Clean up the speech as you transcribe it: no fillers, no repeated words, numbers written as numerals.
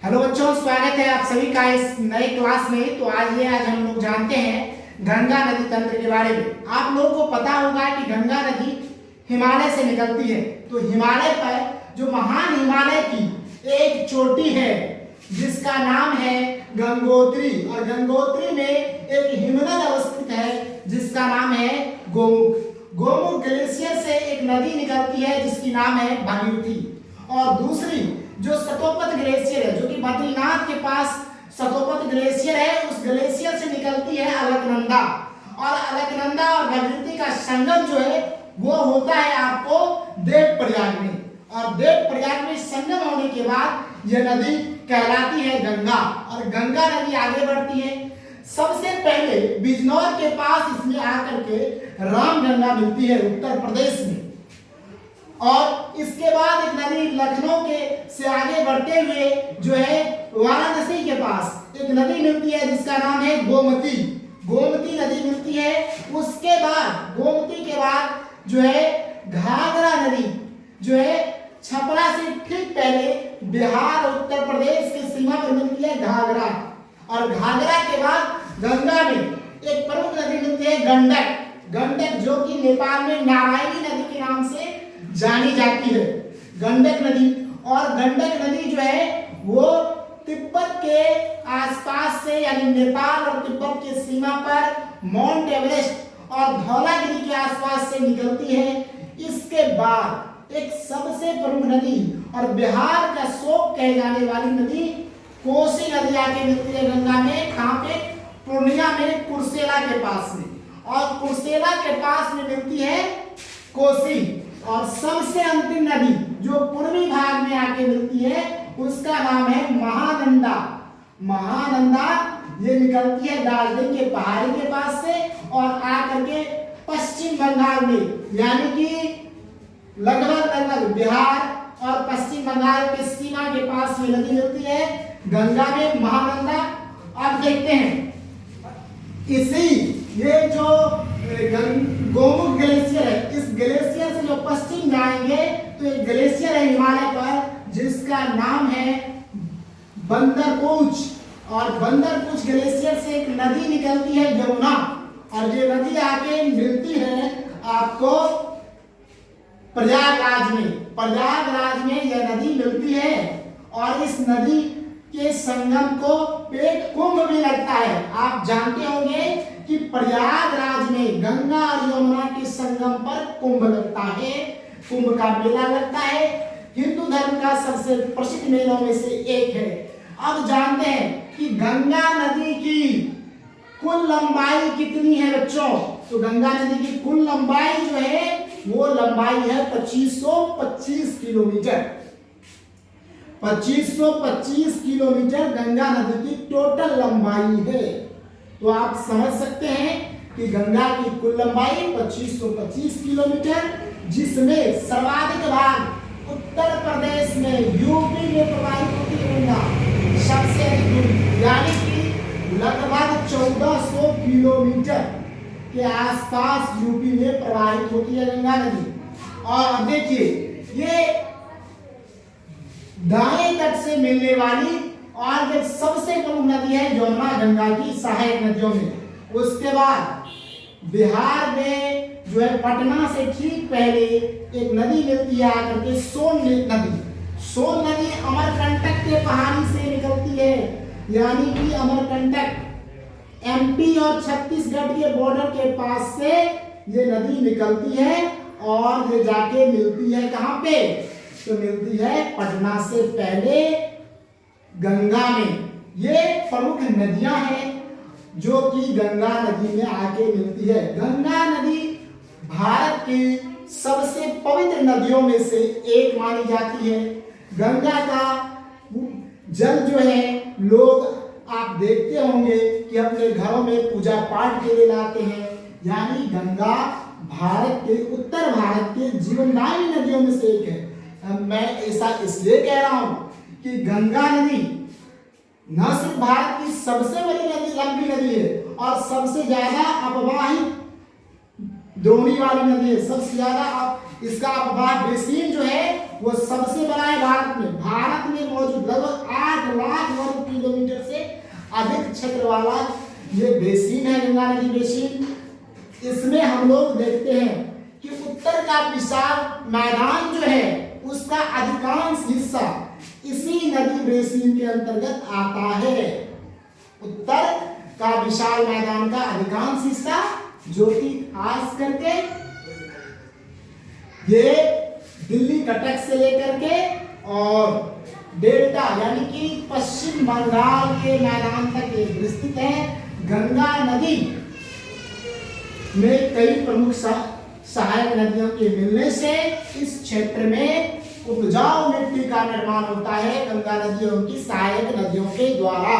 Hello बच्चों, स्वागत है आप सभी का इस नए क्लास में। तो आज हम लोग जानते हैं गंगा नदी तंत्र के बारे में। आप लोगों को पता होगा कि गंगा नदी हिमालय से निकलती है। तो हिमालय पर जो महान हिमालय की एक चोटी है जिसका नाम है गंगोत्री, और गंगोत्री में एक हिमनद अवस्थित है जिसका नाम है गोमुख। गोमुख ग्लेशियर से एक नदी निकलती है जिसकी नाम है भागीरथी। और दूसरी जो सतोपत ग्लेशियर है, जो कि बद्रीनाथ के पास सतोपत ग्लेशियर है, उस ग्लेशियर से निकलती है अलकनंदा। और अलकनंदा और भागीरथी का संगम जो है वो होता है आपको देवप्रयाग में। और देवप्रयाग में संगम होने के बाद यह नदी कहलाती है गंगा। और गंगा नदी आगे बढ़ती है। सबसे पहले बिजनौर के पास इसमें आकर के रामगंगा मिलती है उत्तर प्रदेश में। और इसके बाद एक नदी लखनऊ के से आगे बढ़ते हुए जो है वाराणसी के पास एक नदी मिलती है जिसका नाम है गोमती। गोमती नदी मिलती है। उसके बाद गोमती के बाद जो है घाघरा नदी जो है छपरा से ठीक पहले बिहार और उत्तर प्रदेश की सीमा पर मिलती है घाघरा। और घाघरा के बाद गंगा में एक प्रमुख नदी मिलती है गंडक। गंडक जो कि नेपाल में नारायणी नदी के नाम से जानी जाती है, गंडक नदी। और गंडक नदी जो है वो तिब्बत के आसपास से यानी नेपाल और तिब्बत की सीमा पर माउंट एवरेस्ट और धौलागिरी के आसपास से निकलती है। इसके बाद एक सबसे प्रमुख नदी और बिहार का शोक कहे जाने वाली नदी कोसी नदी आके मिलती है गंगा में। कहाँ पे? पूर्णिया में कुर्सेला के पास में। और कुर्सेला के पास में मिलती है कोसी। और सबसे अंतिम नदी जो पूर्वी भाग में आके मिलती है उसका नाम है महानंदा। महानंदा ये निकलती है दार्जिलिंग के पहाड़ी के पास से और आकर के पश्चिम बंगाल में यानी कि लगभग बिहार और पश्चिम बंगाल के सीमा के पास में नदी मिलती है गंगा में महानंदा। अब देखते हैं इसी ये जो गोमुख ग्लेशियर है, इस ग्लेशियर से जो पश्चिम जाएंगे तो एक ग्लेशियर है हिमालय पर जिसका नाम है बंदरपूछ। और बंदरपूछ ग्लेशियर से एक नदी निकलती है यमुना। और ये नदी आके मिलती है आपको प्रयागराज में। प्रयागराज में यह नदी मिलती है। और इस नदी के संगम को पेट कुंभ भी लगता है। आप जानते होंगे कि प्रयागराज में गंगा और यमुना के संगम पर कुंभ लगता है, कुंभ का मेला लगता है। हिंदू धर्म का सबसे प्रसिद्ध मेलों में से एक है। अब जानते हैं कि गंगा नदी की कुल लंबाई कितनी है बच्चों। तो गंगा नदी की कुल लंबाई जो है वो लंबाई है 2525 किलोमीटर। 2525 किलोमीटर गंगा नदी की टोटल लंबाई है। तो आप समझ सकते हैं कि गंगा की कुल लंबाई 2525 किलोमीटर, जिसमें सर्वाधिक भाग उत्तर प्रदेश में यूपी में प्रवाहित होती है गंगा सबसे अधिक दूर, यानी कि लगभग 1400 किलोमीटर के आसपास यूपी में प्रवाहित होती है गंगा नदी। और देखिए ये दाएं तट से मिलने वाली और एक सबसे प्रमुख नदी है यमुना गंगा की सहायक नदियों में। उसके बाद बिहार में जो है पटना से ठीक पहले एक नदी मिलती है आकर के सोन नदी। सोन नदी अमरकंटक के पहाड़ी से निकलती है, यानी कि अमरकंटक एमपी और छत्तीसगढ़ के बॉर्डर के पास से ये नदी निकलती है। और ये जाके मिलती है कहाँ पे? तो मिलती है पटना से पहले गंगा में। ये प्रमुख नदियां हैं जो कि गंगा नदी में आके मिलती है। गंगा नदी भारत की सबसे पवित्र नदियों में से एक मानी जाती है। गंगा का जल जो है लोग आप देखते होंगे कि अपने घरों में पूजा पाठ के लिए लाते हैं। यानी गंगा भारत के उत्तर भारत के जीवनदायी नदियों में से एक है। मैं ऐसा इसलिए कह रहा हूं कि गंगा नदी न सिर्फ भारत की सबसे बड़ी नदी लंबी नदी है और सबसे ज्यादा अपवाहित द्रोणी वाली नदी है। सबसे ज्यादा इसका अपवाह बेसिन जो है वो सबसे बड़ा है भारत में। भारत में मौजूद लगभग 8 लाख अधिक क्षेत्र वाला ये बेसिन है, गंगा नदी बेसिन। इसमें हम लोग देखते हैं कि उत्तर का विशाल मैदान जो है उसका अधिकांश हिस्सा इसी नदी बेसिन के अंतर्गत आता है। उत्तर का विशाल मैदान का अधिकांश हिस्सा जो कि खास करके ये दिल्ली कटक से लेकर के और डेल्टा यानी कि पश्चिम बंगाल के मैदान तक ये विस्तृत है। गंगा नदी में कई प्रमुख सहायक नदियों के मिलने से इस क्षेत्र में उपजाऊ मिट्टी का निर्माण होता है गंगा नदियों की सहायक नदियों के द्वारा।